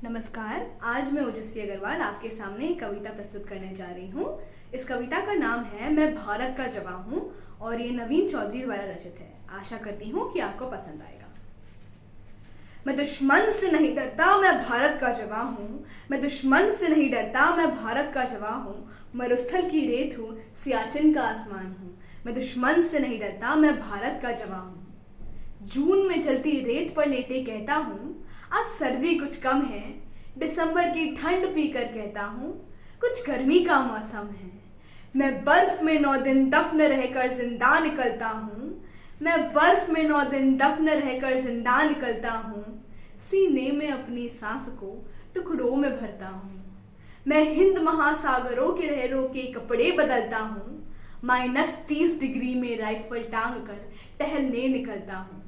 नमस्कार। आज मैं ओजस्वी अग्रवाल आपके सामने एक कविता प्रस्तुत करने जा रही हूँ। इस कविता का नाम है मैं भारत का जवां हूँ और ये नवीन चौधरी द्वारा रचित है। आशा करती हूँ कि आपको पसंद आएगा। मैं दुश्मन से नहीं डरता, मैं भारत का जवां हूँ। मैं दुश्मन से नहीं डरता, मैं भारत का जवां हूँ। मरुस्थल की रेत हूँ, सियाचिन का आसमान हूँ। मैं दुश्मन से नहीं डरता, मैं भारत का जवां हूँ। जून में जलती रेत पर लेटे कहता हूँ आज सर्दी कुछ कम है। दिसंबर की ठंड पीकर कहता हूँ कुछ गर्मी का मौसम है। मैं बर्फ में 9 दिन दफन रहकर जिंदा निकलता हूँ। मैं बर्फ में 9 दिन दफन रहकर जिंदा निकलता हूँ। सीने में अपनी सांस को टुकड़ों में भरता हूँ। मैं हिंद महासागरों के लहरों के कपड़े बदलता हूँ। -30 डिग्री में राइफल टांग कर टहलने निकलता हूँ।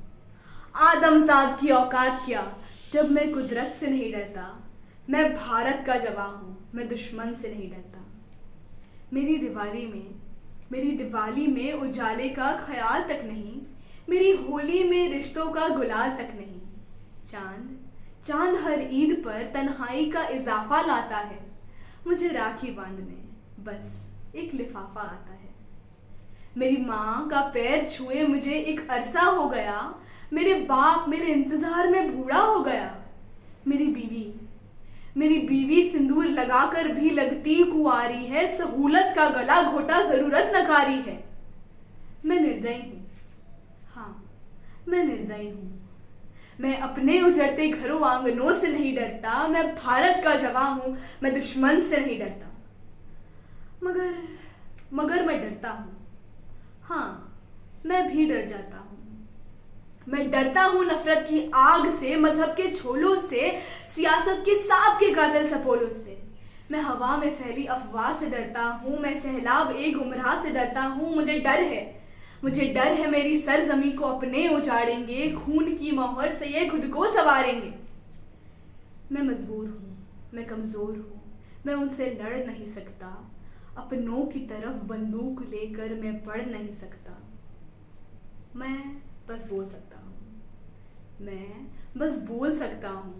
आदमजाद की औकात क्या जब मैं कुदरत से नहीं डरता। मैं भारत का जवां हूँ, मैं दुश्मन से नहीं डरता। मेरी दिवाली में उजाले का ख्याल तक नहीं। मेरी होली में रिश्तों का गुलाल तक नहीं। चांद हर ईद पर तन्हाई का इजाफा लाता है। मुझे राखी बांधने बस एक लिफाफा आता है। मेरी माँ का पैर छुए मुझे एक अरसा हो गया। मेरे बाप मेरे इंतजार में बूढ़ा हो गया। मेरी बीवी सिंदूर लगाकर भी लगती कुंवारी है। सहूलत का गला घोटा जरूरत नकारी है। मैं निर्दयी हूँ, हाँ मैं निर्दयी हूँ। मैं अपने उजड़ते घरों आंगनों से नहीं डरता। मैं भारत का जवां हूँ, मैं दुश्मन से नहीं डरता। मगर मैं डरता हूँ, हाँ मैं भी डर जाता हूँ। मैं डरता हूँ नफरत की आग से, मजहब के छोलों से, सियासत के सांप के कातिल सपोलों से। मैं हवा में फैली अफवाह से डरता हूँ। मैं सैलाब एक गुमराह से डरता हूँ। मुझे डर है मेरी सरजमी को अपने उजाड़ेंगे। खून की मोहर से ये खुद को संवारेंगे। मैं मजबूर हूँ, मैं कमजोर हूँ, मैं उनसे लड़ नहीं सकता। अपनों की तरफ बंदूक लेकर मैं बढ़ नहीं सकता। मैं बस बोल सकता हूँ।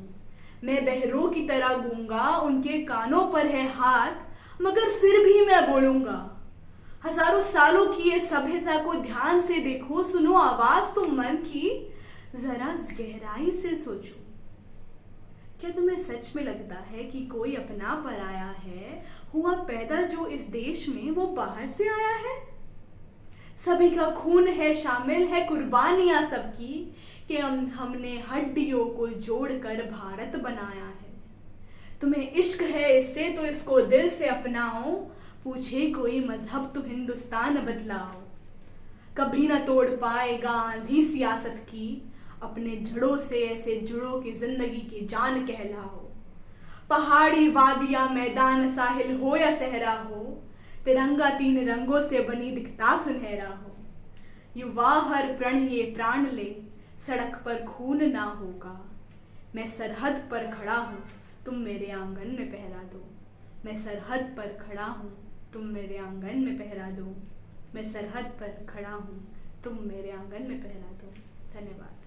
मैं बहरों की तरह गूंगा, उनके कानों पर है हाथ, मगर फिर भी मैं बोलूंगा। हजारों सालों की ये सभ्यता को ध्यान से देखो, सुनो आवाज तो मन की, जरा गहराई से सोचो। क्या तुम्हें सच में लगता है कि कोई अपना पराया है? हुआ पैदा जो इस देश में वो बाहर से आया है? सभी का खून है, शामिल है कुर्बानियां सबकी, कि हमने हड्डियों को जोड़कर भारत बनाया है। तुम्हें इश्क है इससे तो इसको दिल से अपनाओ। पूछे कोई मजहब तो हिंदुस्तान बदलाओ। कभी ना तोड़ पाएगा आंधी सियासत की, अपने जड़ों से ऐसे जुड़ो कि जिंदगी की जान कहलाओ। पहाड़ी वादिया मैदान साहिल हो या सहरा हो, तिरंगा 3 रंगों से बनी दिखता सुनहरा हो। युवा हर प्रण ये प्राण ले, सड़क पर खून ना होगा। मैं सरहद पर खड़ा हूँ, तुम मेरे आंगन में पहरा दो। मैं सरहद पर खड़ा हूँ, तुम मेरे आंगन में पहरा दो। मैं सरहद पर खड़ा हूँ, तुम मेरे आंगन में पहरा दो। धन्यवाद।